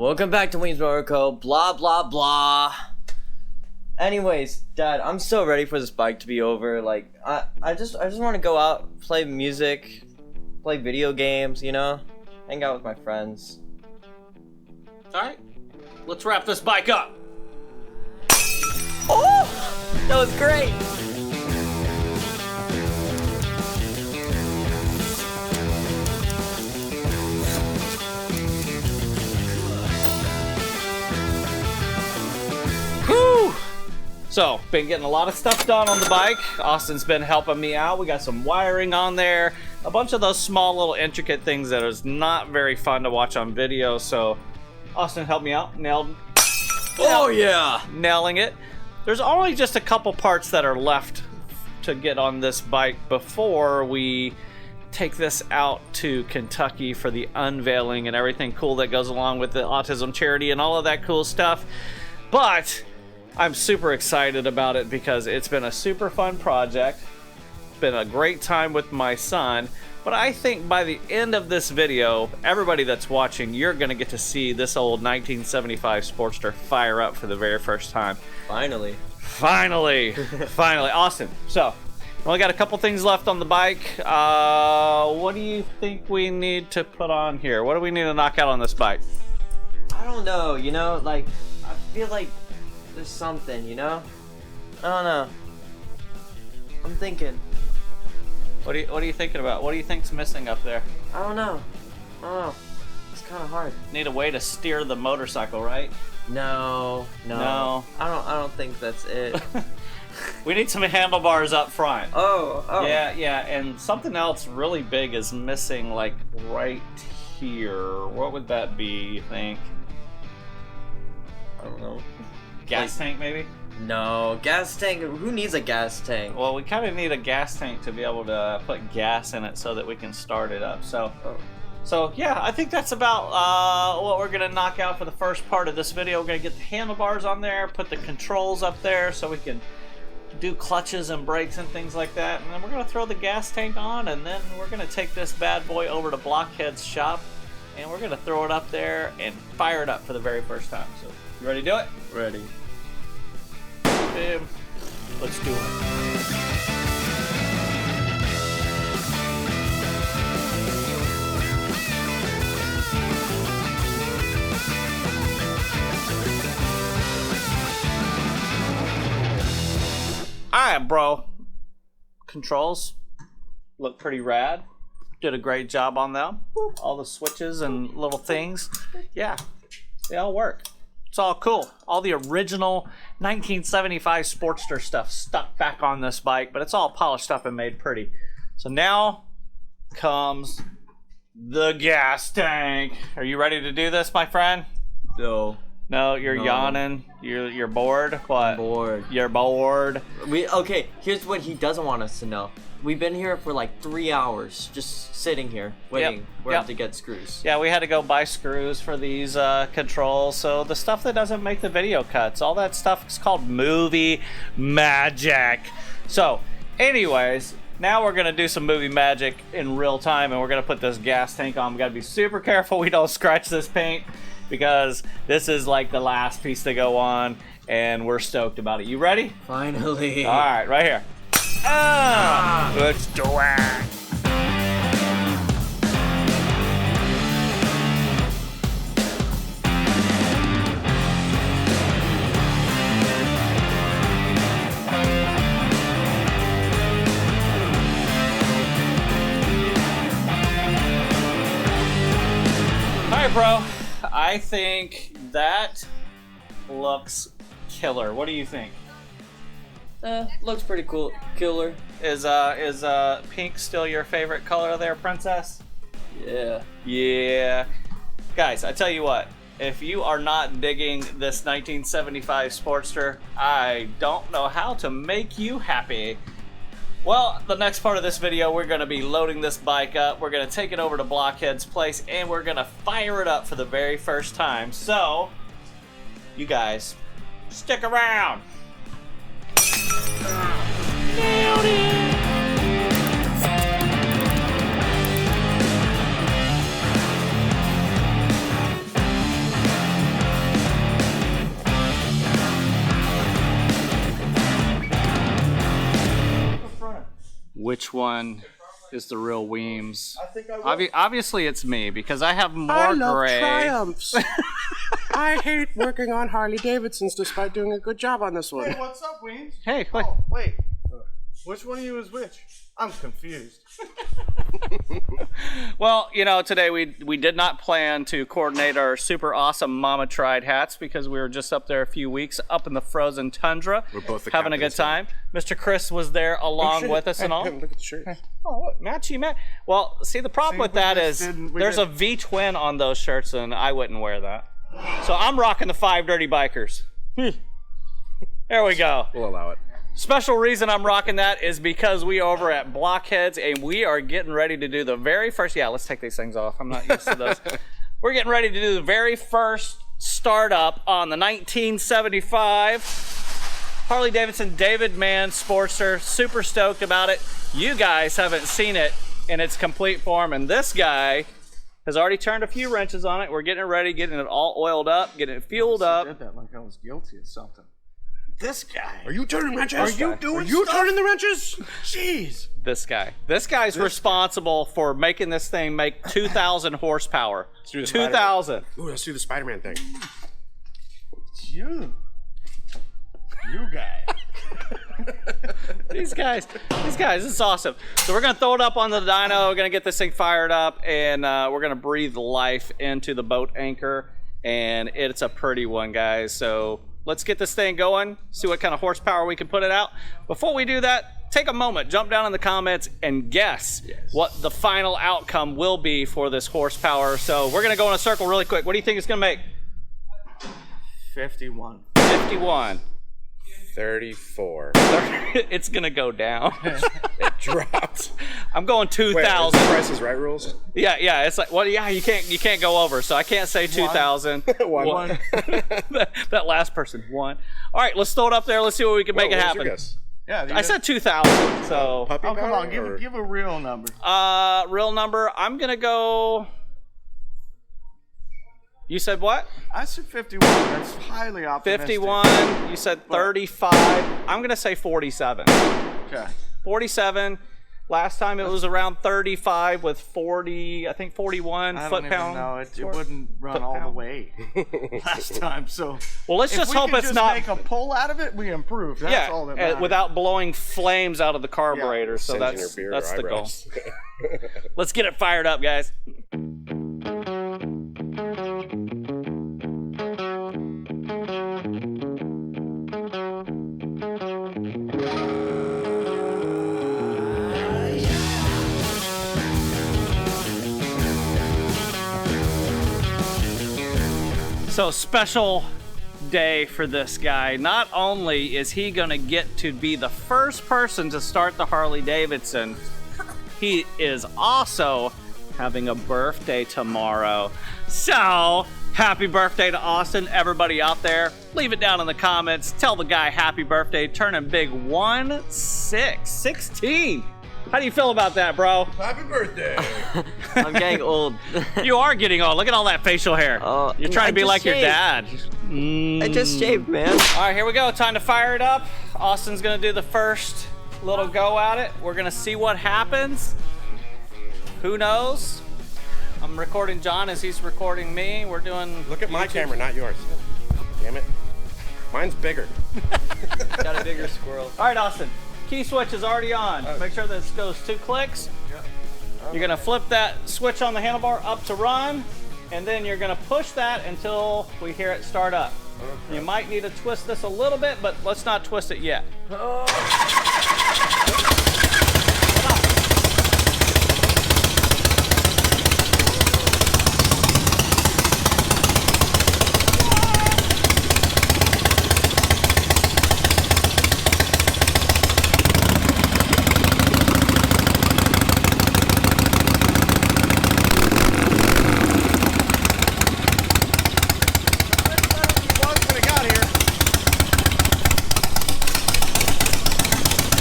Welcome back to Weems Co. Blah blah blah. Anyways, Dad, I'm so ready for this bike to be over. Like, I just want to go out, play music, play video games, you know, hang out with my friends. All right, let's wrap this bike up. Oh, that was great. Whew. So, been getting a lot of stuff done on the bike. Austin's been helping me out. We got some wiring on there. A bunch of those small little intricate things that is not very fun to watch on video. So, Austin helped me out. Nailing it. There's only just a couple parts that are left to get on this bike before we take this out to Kentucky for the unveiling and everything cool that goes along with the Autism Charity and all of that cool stuff. But I'm super excited about it because it's been a super fun project. It's been a great time with my son. But I think by the end of this video, everybody that's watching, you're going to get to see this old 1975 Sportster fire up for the very first time. Finally. Finally. Austin, so we only got a couple things left on the bike. What do you think we need to put on here? What do we need to knock out on this bike? I don't know, you know, like, I feel like there's something, you know? I don't know. I'm thinking. What are you thinking about? What do you think's missing up there? I don't know. It's kind of hard. Need a way to steer the motorcycle, right? No. I don't think that's it. We need some handlebars up front. Oh. Yeah, and something else really big is missing, like right here. What would that be, you think? I don't know. Gas tank, maybe? No, gas tank. Who needs a gas tank? Well, we kind of need a gas tank to be able to put gas in it so that we can start it up. So yeah, I think that's about what we're going to knock out for the first part of this video. We're going to get the handlebars on there, put the controls up there so we can do clutches and brakes and things like that. And then we're going to throw the gas tank on, and then we're going to take this bad boy over to Blockhead's shop, and we're going to throw it up there and fire it up for the very first time. So, you ready to do it? Ready. Let's do it. Alright, bro. Controls look pretty rad. Did a great job on them. All the switches and little things. Yeah, they all work. It's all cool. All the original 1975 Sportster stuff stuck back on this bike, but it's all polished up and made pretty. So now comes the gas tank. Are you ready to do this, my friend? No, you're yawning. You're bored. What? I'm bored. You're bored. Okay, here's what he doesn't want us to know. We've been here for like 3 hours, just sitting here waiting for him to get screws. Yeah, we had to go buy screws for these controls. So the stuff that doesn't make the video cuts, all that stuff is called movie magic. So, anyways, now we're gonna do some movie magic in real time, and we're gonna put this gas tank on. We gotta be super careful we don't scratch this paint, because this is like the last piece to go on, and we're stoked about it. You ready? Finally. All right, right here. Let's do it. All right, bro. I think that looks killer. What do you think? Looks pretty cool. Killer. Is pink still your favorite color there, princess? Yeah. Yeah. Guys, I tell you what, if you are not digging this 1975 Sportster, I don't know how to make you happy. Well, the next part of this video, we're going to be loading this bike up. We're going to take it over to Blockhead's place, and we're going to fire it up for the very first time. So, you guys, stick around. Nailed it! which one is the real Weems. I think I will. Obviously, it's me because I have more I love gray. Triumphs. I hate working on Harley Davidsons despite doing a good job on this one. Hey, what's up, Weems? Hey, wait. Oh, wait. Which one of you is which? I'm confused. Well, you know, today we did not plan to coordinate our super awesome Mama Tried hats because we were just up there a few weeks up in the frozen tundra. We're both the having a good time. Mr. Chris was there along with us and all. Look at the shirt. Oh, look, matchy match. Well, see, the problem with that is there's a V-twin on those shirts, and I wouldn't wear that. So I'm rocking the 5 Dirty Bikers. There we go. We'll allow it. Special reason I'm rocking that is because we over at Blockheads, and we are getting ready to do the very first. Yeah, let's take these things off. I'm not used to those. We're getting ready to do the very first startup on the 1975 Harley Davidson David Mann Sportster. Super stoked about it. You guys haven't seen it in its complete form, and this guy has already turned a few wrenches on it. We're getting it ready, getting it all oiled up, getting it fueled up. I did that like I was guilty of something. This guy. Are you turning wrenches? Are you doing Are you stuff? turning the wrenches? Jeez. This guy. This guy's responsible for making this thing make 2,000 horsepower. do the 2,000. Ooh, let's do the Spider-Man thing. You guy. These guys, this is awesome. So we're gonna throw it up on the dyno, we're gonna get this thing fired up, and we're gonna breathe life into the boat anchor, and it's a pretty one, guys. So let's get this thing going, see what kind of horsepower we can put it out. Before we do that, take a moment, jump down in the comments, and guess what the final outcome will be for this horsepower. So we're gonna go in a circle really quick. What do you think it's gonna make? 51. 51. 34. It's gonna go down. It dropped. I'm going Wait, is 2,000. the Price is Right rules? Yeah. It's like, well, yeah, you can't go over, so I can't say 2,000. One. That last person won. All right, let's throw it up there. Let's see what we can make it What was your happen. guess? Yeah. I said 2,000. So Puppy Oh, come power, on. or- Give a real number. real number. I'm gonna go. You said what? I said 51. That's highly optimistic. 51. You said 35. I'm gonna say 47. Okay. 47. Last time it was around 35 with 40, I think 41 I foot don't pound. even know. It wouldn't run all the way last time. So Well, let's just hope it's not. make a pull out of it, we improve. That's all that matters. without blowing flames out of the carburetor. So Singeing that's your beard or the goal. eyebrows. Let's get it fired up, guys. So special day for this guy. Not only is he gonna get to be the first person to start the Harley Davidson, he is also having a birthday tomorrow. So happy birthday to Austin, everybody out there. Leave it down in the comments. Tell the guy happy birthday, turning big 16. How do you feel about that, bro? Happy birthday. I'm getting old. You are getting old. Look at all that facial hair. You're trying to be I like just your dad. I just shaved, man. All right, here we go. Time to fire it up. Austin's gonna do the first little go at it. We're gonna see what happens. Who knows? I'm recording John as he's recording me. We're doing. Look at my camera, not yours. Damn it. Mine's bigger. Got a bigger squirrel. All right, Austin. Key switch is already on. Make sure this goes 2 clicks. You're gonna flip that switch on the handlebar up to run, and then you're gonna push that until we hear it start up. Okay. You might need to twist this a little bit, but let's not twist it yet.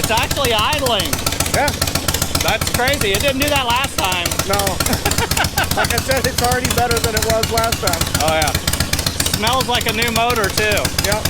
It's actually idling. Yeah. That's crazy. It didn't do that last time. No. Like I said, it's already better than it was last time. Oh yeah. Smells like a new motor too. Yep.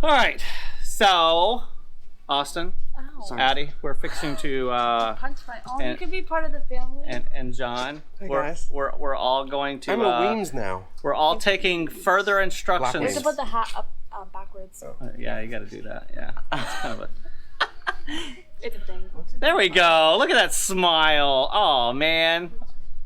All right, so Austin, Ow. Addie, we're fixing to Punch my. Oh, and- you can be part of the family. and John. Hey, we're, guys. we're all going to. I'm a Weems now. We're all taking further You have instructions. to put the hat up backwards. Yeah, you got to do that. Yeah, that's kind of a. It's a thing. There we go. Look at that smile. Oh man.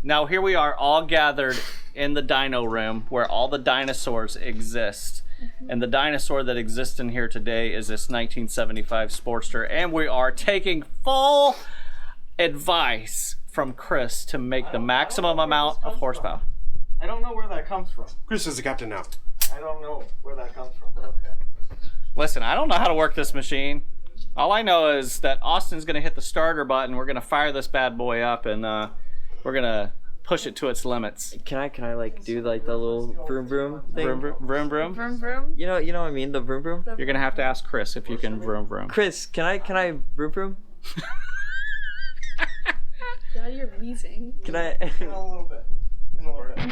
Now here we are, all gathered in the Dyno room where all the dinosaurs exist. And the dinosaur that exists in here today is this 1975 Sportster, and we are taking full advice from Chris to make the maximum amount of horsepower. I don't know where that comes from. Chris is the captain now. I don't know where that comes from. Okay. Listen, I don't know how to work this machine. All I know is that Austin's going to hit the starter button. We're going to fire this bad boy up, and we're going to push it to its limits. Can I like do like the little vroom vroom thing? Vroom, vroom, vroom, vroom. Vroom vroom. You know what I mean? The vroom vroom. You're going to have to ask Chris if you can vroom, vroom. Chris, can I vroom vroom? Dad, you're wheezing. Can I? A little bit. A little bit.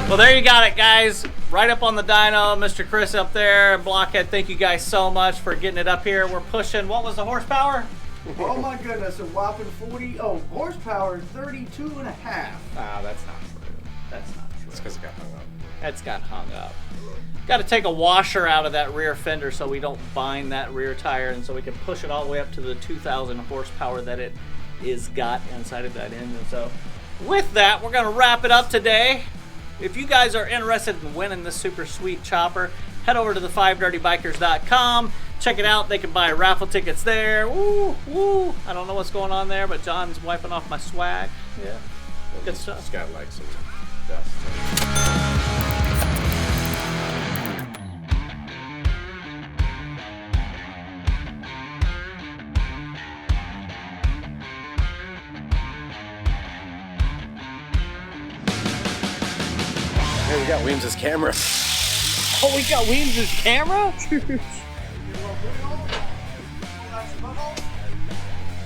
Well, there you got it, guys. Right up on the dyno, Mr. Chris up there, Blockhead. Thank you guys so much for getting it up here. We're pushing, what was the horsepower? Oh my goodness, a whopping 40, horsepower, 32 and a half. Ah, that's not true. That's not true. It's because it got hung up. That's got hung up. Got to take a washer out of that rear fender so we don't bind that rear tire, and so we can push it all the way up to the 2,000 horsepower that it is got inside of that engine. So with that, we're going to wrap it up today. If you guys are interested in winning this super sweet chopper, head over to the5dirtybikers.com. Check it out. They can buy raffle tickets there. Woo, woo. I don't know what's going on there, but John's wiping off my swag. Yeah, good stuff. Scott likes some dust. Hey, we got Weems' camera. Oh, we got Weems' camera?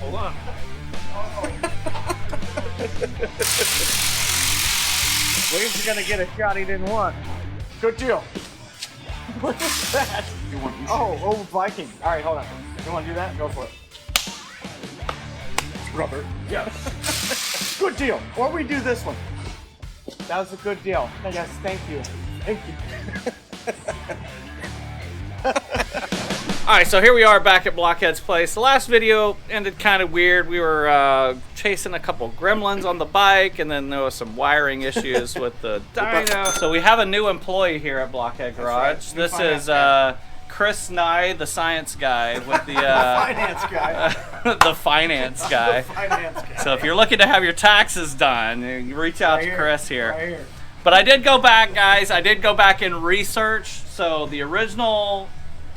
Hold on. Weems is gonna get a shot he didn't want. Good deal. What's that? Oh, Viking. All right, hold on. You want to do that? Go for it. Rubber. Yes. Good deal. Or we do this one. That was a good deal. Yes, thank you. Thank you. Alright, so here we are back at Blockhead's place. The last video ended kind of weird. We were chasing a couple gremlins on the bike, and then there was some wiring issues with the dyno. So we have a new employee here at Blockhead Garage. right. This is Chris Nye, the science guy, with the Finance guy. the finance guy. Finance guy. So if you're looking to have your taxes done, you reach out Right to here. Chris here. Right here. But I did go back, guys. I did go back and research. So the original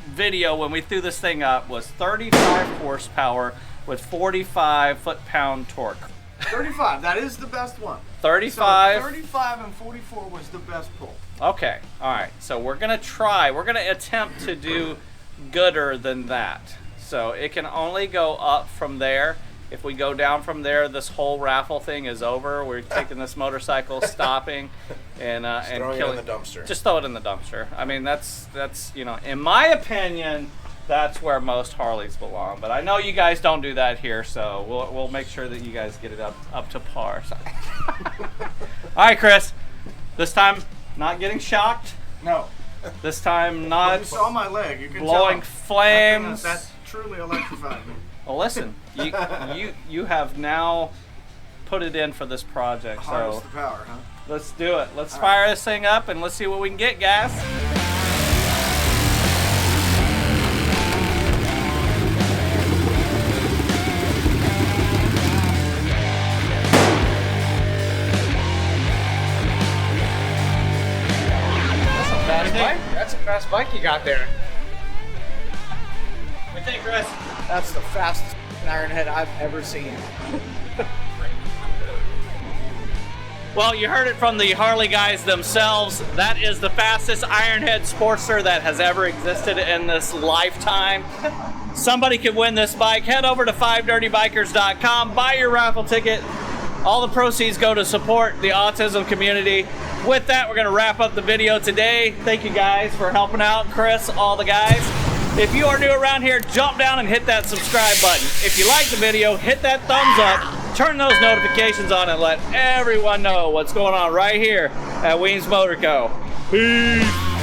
video when we threw this thing up was 35 horsepower with 45 foot-pound torque. 35. That is the best one. 35. So 35 and 44 was the best pull. Okay. All right. So we're gonna try. We're gonna attempt to do gooder than that. So it can only go up from there. If we go down from there, this whole raffle thing is over. We're taking this motorcycle, stopping, and Throwing killing it in the dumpster. Just throw it in the dumpster. I mean, that's in my opinion, that's where most Harleys belong. But I know you guys don't do that here, so we'll make sure that you guys get it up to par. So. All right, Chris. This time Not getting shocked. No. This time not You saw my leg. You can blowing tell. flames. That truly electrified me. Well, listen, you have now put it in for this project, Harness so the power, huh? let's do it. Let's fire this thing up and let's see what we can get, guys. That's a fast bike you got there. What do you think, Chris? That's the fastest Ironhead I've ever seen. Well, you heard it from the Harley guys themselves. That is the fastest Ironhead Sportster that has ever existed in this lifetime. Somebody could win this bike. Head over to 5dirtybikers.com, buy your raffle ticket. All the proceeds go to support the autism community. With that, we're going to wrap up the video today. Thank you guys for helping out. Chris, all the guys. If you are new around here, jump down and hit that subscribe button. If you like the video, hit that thumbs up, turn those notifications on, and let everyone know what's going on right here at Weems Motor Co. Peace.